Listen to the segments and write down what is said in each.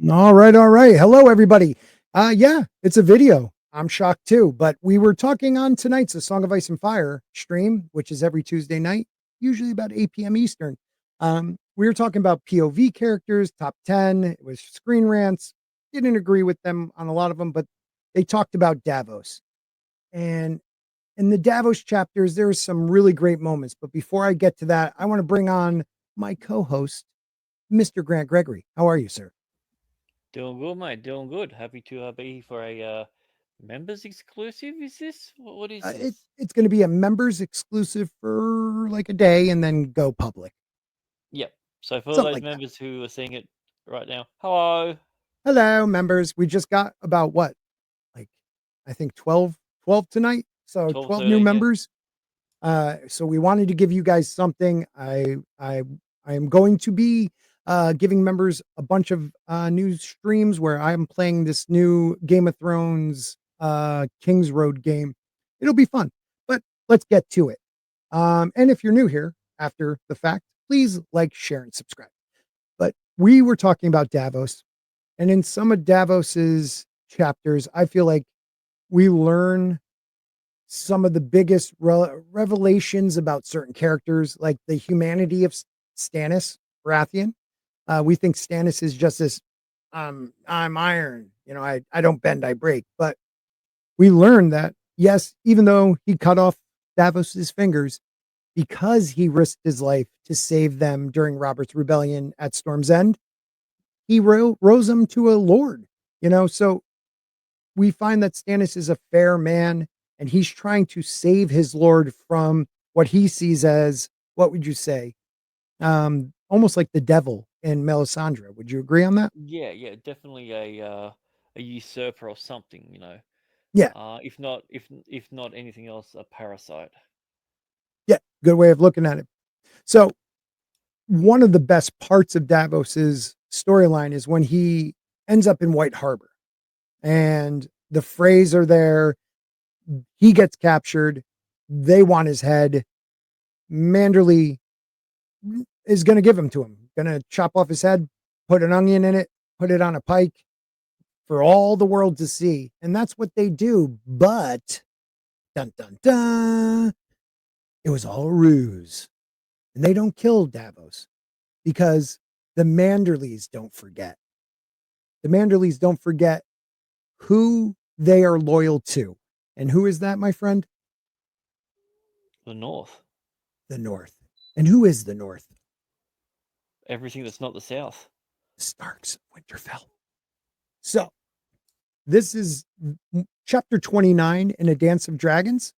All right, all right. Hello, everybody. Yeah, it's a video. I'm shocked too, but we were talking on tonight's A Song of Ice and Fire stream, which is every Tuesday night, usually about 8 p.m. Eastern. We were talking about POV characters, top 10. It was screen rants. Didn't agree with them on a lot of them, but they talked about Davos. And in the Davos chapters, there's some really great moments. But before I get to that, I want to bring on my co-host, Mr. Grant Gregory. How are you, sir? Doing good, mate. Doing good. Happy to be here for a members exclusive. Is this? What is this? It's going to be a members exclusive for like a day and then go public. Yep. So for Something those like that. members who are seeing it right now, hello. Hello, members. We just got about what? Like, I think 12 tonight. So 12, 12 new 13, yeah. members. So we wanted to give you guys something. I am going to be giving members a bunch of new streams where I'm playing this new Game of Thrones Kings Road game. It'll be fun. But let's get to it. And if you're new here after the fact, please like, share, and subscribe. But we were talking about Davos, and in some of Davos's chapters, I feel like we learn some of the biggest revelations about certain characters, like the humanity of Stannis Baratheon. We think Stannis is just this, I'm iron, I don't bend, I break. But we learn that, yes, even though he cut off Davos's fingers, because he risked his life to save them during Robert's rebellion at Storm's End, he rose him to a lord. So we find that Stannis is a fair man and he's trying to save his lord from what he sees as, what would you say? Almost like the devil in Melisandre. Would you agree on that? Yeah, yeah. Definitely a usurper or something. Yeah. If not anything else, a parasite. Yeah. Good way of looking at it. So one of the best parts of Davos's storyline is when he ends up in White Harbor and the Freys are there. He gets captured. They want his head. Manderly is going to give him to him, going to chop off his head, put an onion in it, put it on a pike for all the world to see. And that's what they do. But dun dun dun, it was all a ruse. And they don't kill Davos because the Manderlys don't forget. The Manderlys don't forget who they are loyal to. And who is that, my friend? The North. The North. And who is the North? Everything that's not the South. The Starks of Winterfell. So this is chapter 29 in A Dance of Dragons.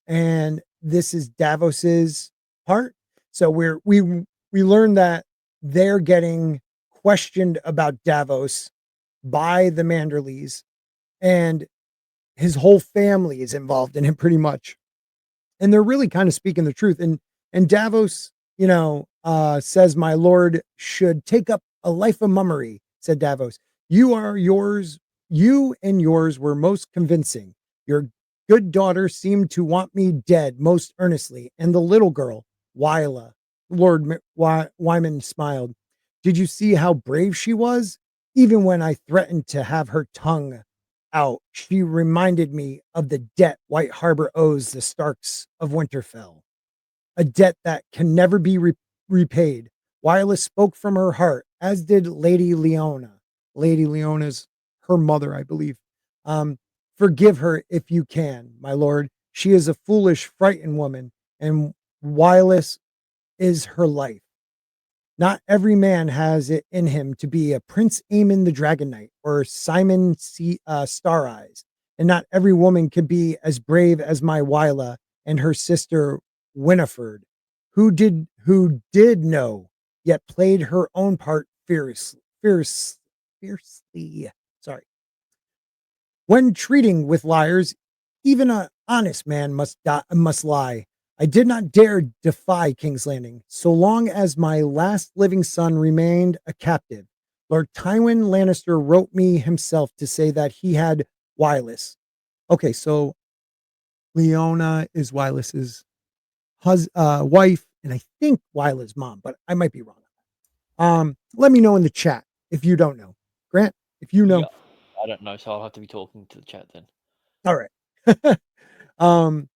And this is Davos's part. So we learn that they're getting questioned about Davos by the Manderlys, and his whole family is involved in it pretty much. And they're really kind of speaking the truth. And Davos, says, my lord should take up a life of mummery, said Davos. You and yours were most convincing. Your good daughter seemed to want me dead most earnestly. And the little girl, Wyla, Lord Wyman smiled. Did you see how brave she was? Even when I threatened to have her tongue out, she reminded me of the debt White Harbor owes the Starks of Winterfell, a debt that can never be repaid. Wyla spoke from her heart, as did Lady Leona. Lady Leona's her mother, I believe. Forgive her if you can, my lord. She is a foolish, frightened woman, and Wylis is her life. Not every man has it in him to be a Prince Aemon the Dragon Knight or Simon Star Eyes, and not every woman can be as brave as my Wyla and her sister Winifred, who did know, yet played her own part fiercely. Sorry. When treating with liars, even an honest man must lie. I did not dare defy King's Landing, so long as my last living son remained a captive. Lord Tywin Lannister wrote me himself to say that he had Wylis. Okay, so Leona is Wylis's wife, and I think Wyla's mom, but I might be wrong. Let me know in the chat if you don't know. Grant? If you Yeah, know. I don't know, so I'll have to be talking to the chat then. All right. um,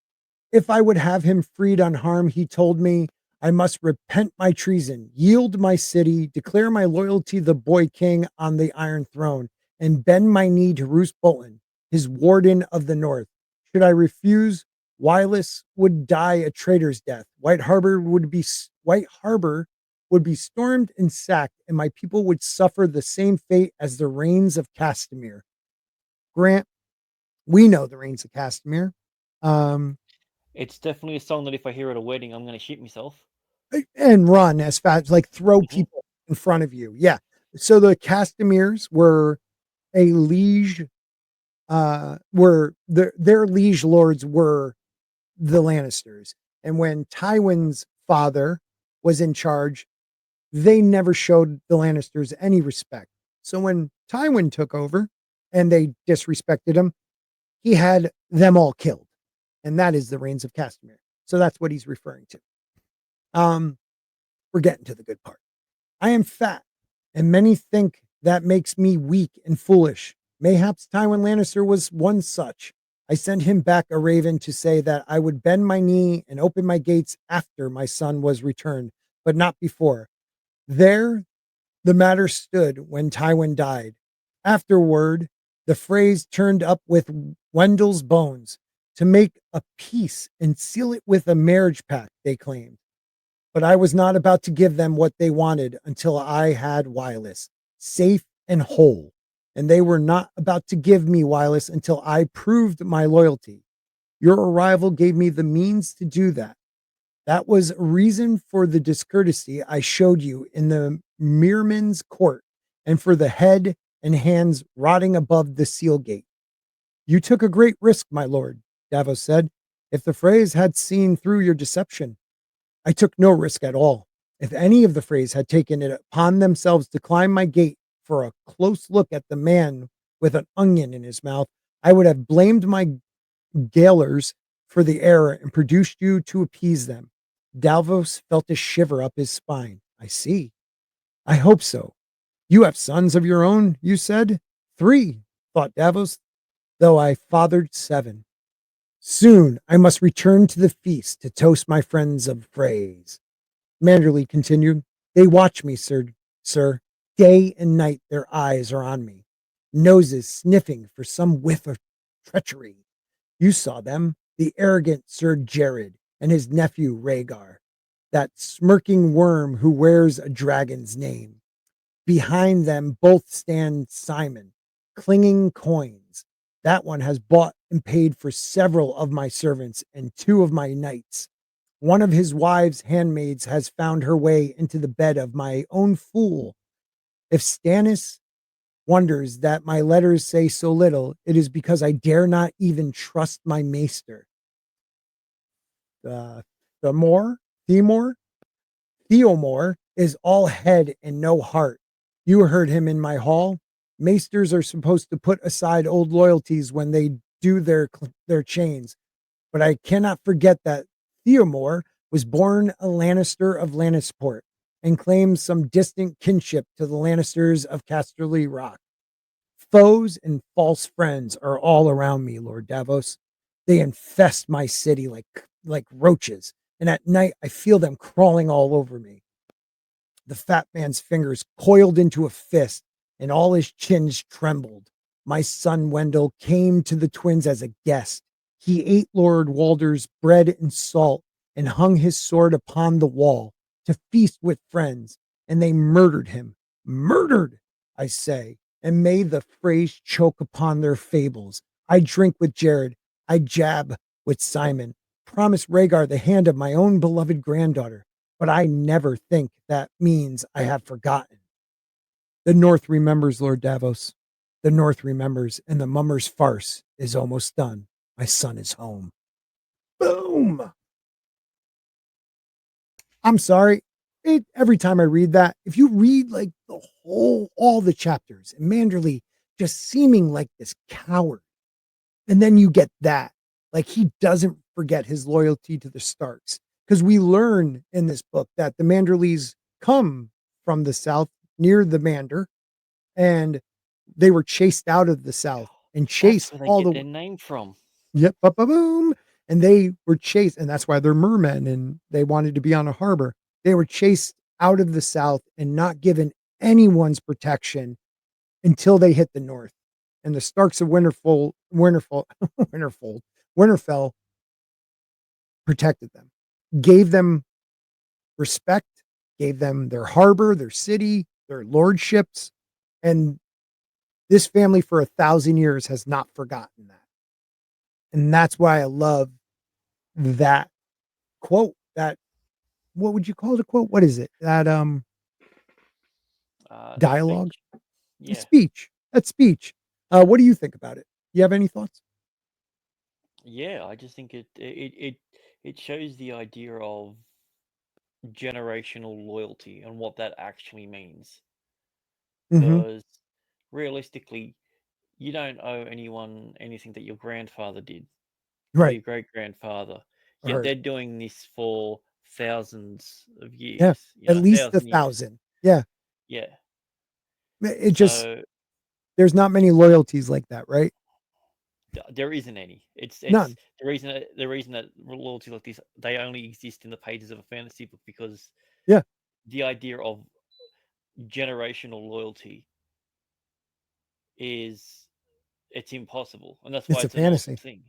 if I would have him freed unharmed, he told me I must repent my treason, yield my city, declare my loyalty to the boy king on the Iron Throne, and bend my knee to Roose Bolton, his warden of the North. Should I refuse, Wireless would die a traitor's death. White Harbor would be stormed and sacked, and my people would suffer the same fate as the rains of Castamere. Grant, we know the rains of Castamere. Um, It's definitely a song that if I hear at a wedding, I'm gonna shit myself. and run as fast, like throw Hmm. people in front of you. Yeah. So the Castameres were a liege, were their liege lords were the Lannisters. And when Tywin's father was in charge, they never showed the Lannisters any respect. So when Tywin took over and they disrespected him, he had them all killed. And that is the reigns of Castamere. So that's what he's referring to. Um, we're getting to the good part. I am fat, and many think that makes me weak and foolish. Mayhaps Tywin Lannister was one such. I sent him back a raven to say that I would bend my knee and open my gates after my son was returned, but not before. There, the matter stood when Tywin died. Afterward, the phrase turned up with Wendell's bones to make a peace and seal it with a marriage pact, they claimed. But I was not about to give them what they wanted until I had Wireless, safe and whole. And they were not about to give me Wireless until I proved my loyalty. Your arrival gave me the means to do that. That was a reason for the discourtesy I showed you in the Meerman's court and for the head and hands rotting above the seal gate. You took a great risk, my lord, Davos said. If the phrase had seen through your deception, I took no risk at all. If any of the phrase had taken it upon themselves to climb my gate for a close look at the man with an onion in his mouth, I would have blamed my gaolers for the error and produced you to appease them. Davos felt a shiver up his spine. I see. I hope so. You have sons of your own, you said? 3, thought Davos, though I fathered 7. Soon I must return to the feast to toast my friends of praise. Manderly continued, they watch me, sir. Day and night their eyes are on me, noses sniffing for some whiff of treachery. You saw them, the arrogant Sir Jared and his nephew Rhaegar, that smirking worm who wears a dragon's name. Behind them both stand Simon, clinging coins. That one has bought and paid for several of my servants and 2 of my knights. One of his wives' handmaids has found her way into the bed of my own fool. If Stannis wonders that my letters say so little, it is because I dare not even trust my maester. Uh, Thamor, Themor, Theomore is all head and no heart. You heard him in my hall. Maesters are supposed to put aside old loyalties when they do their chains, but I cannot forget that Theomore was born a Lannister of Lannisport and claims some distant kinship to the Lannisters of Casterly Rock. Foes and false friends are all around me, Lord Davos. They infest my city like roaches, and at night I feel them crawling all over me. The fat man's fingers coiled into a fist, and all his chins trembled. My son Wendell came to the twins as a guest. He ate Lord Walder's bread and salt and hung his sword upon the wall to feast with friends, and they murdered him. Murdered, I say, and may the phrase choke upon their fables. I drink with Jared. I jab with Simon. Promise Rhaegar the hand of my own beloved granddaughter, but I never think that means I have forgotten. The North remembers, Lord Davos. The North remembers, and the mummer's farce is almost done. My son is home. Boom. I'm sorry. Every time I read that, if you read like all the chapters, and Manderly just seeming like this coward, and then you get that, like he doesn't forget his loyalty to the Starks. Because we learn in this book that the Manderleys come from the south near the Mander, and they were chased out of the South and That's chased where they all get the their name from. yep, ba-ba-boom, and they were chased, and that's why they're mermen, and they wanted to be on a harbor. They were chased out of the South and not given anyone's protection until they hit the North. And the Starks of Winterfell protected them, gave them respect, gave them their harbor, their city, their lordships, and this family for 1,000 years has not forgotten that. And that's why I love that quote, that what would you call it a quote? What is it? That dialogue? Speech. Yeah. Speech. That speech. What do you think about it? You have any thoughts? Yeah, I just think it shows the idea of generational loyalty and what that actually means. Mhm. Because realistically, you don't owe anyone anything that your grandfather did or Right. your great grandfather. Yet Or they're doing this for thousands of yeah, years, at least a 1,000 years. 1,000. Yeah. Yeah. It just So there's not many loyalties like that, right? there isn't any. It's None. the reason that loyalty like this they only exist in the pages of a fantasy book because Yeah. the idea of generational loyalty is it's impossible, and that's why It's a it's an awesome fantasy. thing.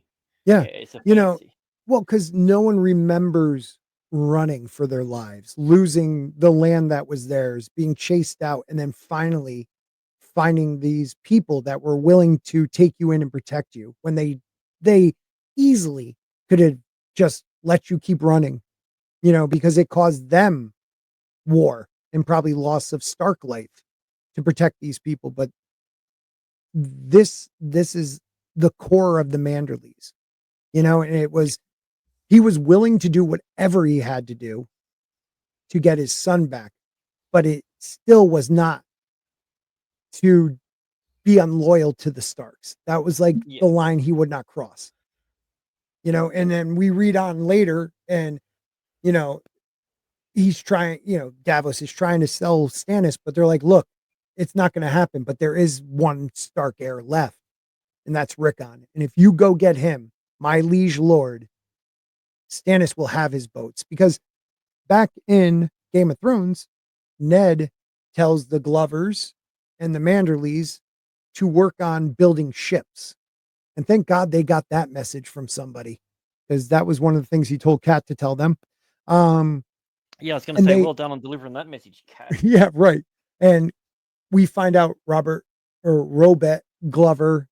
Yeah. Yeah, it's a You know, fantasy. well, because no one remembers running for their lives, losing the land that was theirs, being chased out, and then finally finding these people that were willing to take you in and protect you when they easily could have just let you keep running, because it caused them war and probably loss of Stark life to protect these people. But this is the core of the Manderleys, and it Yeah, was he was willing to do whatever he had to do to get his son back, but it still was not to be unloyal to the Starks. That was like yeah, the line he would not cross, and then we read on later and, you know, he's trying, Davos is trying to sell Stannis, but they're like, look, it's not going to happen, but there is one Stark heir left, and that's Rickon. And if you go get him, my liege lord, Stannis will have his boats because back in Game of Thrones, Ned tells the Glovers and the Manderleys to work on building ships. And thank God they got that message from somebody because that was one of the things he told Kat to tell them. Um, yeah. I was gonna and say, they, well done on delivering that message, Cat. yeah, right. And we find out Robert or Robert Glover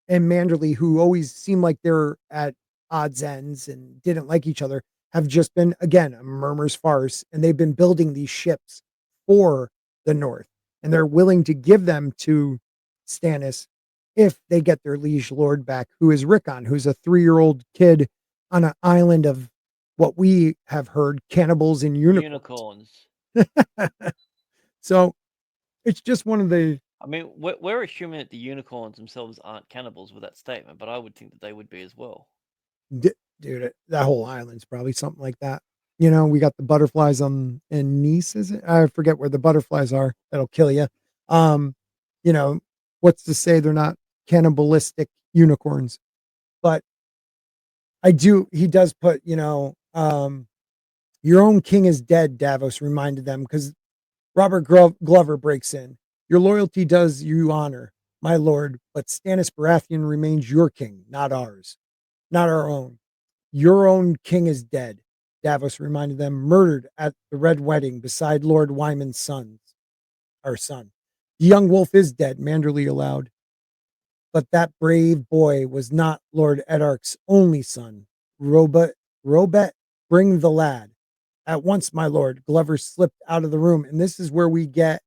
and Manderly, who always seemed like they're at odds ends and didn't like each other, have just been, again, a murmur's farce. And they've been building these ships for the North. And they're willing to give them to Stannis if they get their liege lord back, who is Rickon, who's a 3-year-old kid on an island of what we have heard cannibals and unicorns. Unicorns. So it's just one of the I mean, we're assuming that the unicorns themselves aren't cannibals with that statement, but I would think that they would be as well. Dude, that whole island's probably something like that. We got the butterflies on in Nice, is it? I forget where the butterflies are that'll kill you. Um, you know, what's to say they're not cannibalistic unicorns? But he does put, your own king is dead, Davos reminded them because Robert Glover breaks in. Your loyalty does you honor, my lord, but Stannis Baratheon remains your king, not ours, not our own. Your own king is dead, Davos reminded them, murdered at the Red Wedding beside Lord Wyman's our son. The young wolf is dead, Manderly allowed. But that brave boy was not Lord Edark's only son. Robet, bring the lad. At once, my lord, Glover slipped out of the room. And this is where we get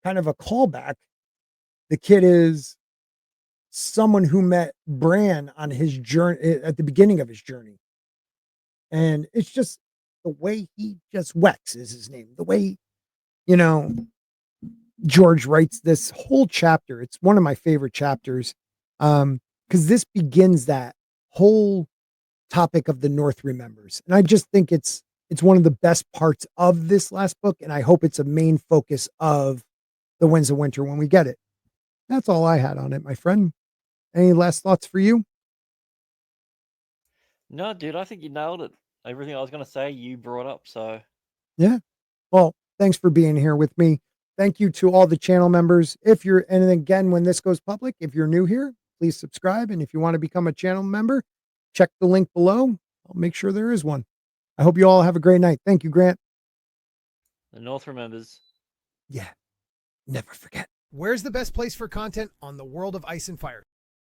kind of a callback. The kid is someone who met Bran on his journey at the beginning of his journey. And it's just the way he just Wex is his name. The way, you know, George writes this whole chapter. It's one of my favorite chapters. Because this begins that whole topic of the North remembers. And I just think it's one of the best parts of this last book. And I hope it's a main focus of the Winds of Winter when we get it. That's all I had on it, my friend. Any last thoughts for you? No, dude, I think you nailed it. Everything I was gonna say, you brought up. So Yeah. Well, thanks for being here with me. Thank you to all the channel members. If you're, and again, when this goes public, if you're new here, please subscribe. And if you want to become a channel member, check the link below. I'll make sure there is one. I hope you all have a great night. Thank you, Grant. the North remembers. Yeah. Never forget. Where's the best place for content on the world of Ice and Fire?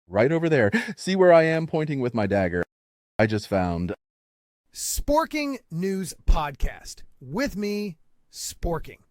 Right over there. See where I am pointing with my dagger? I just found Sporking News Podcast with me, Sporking.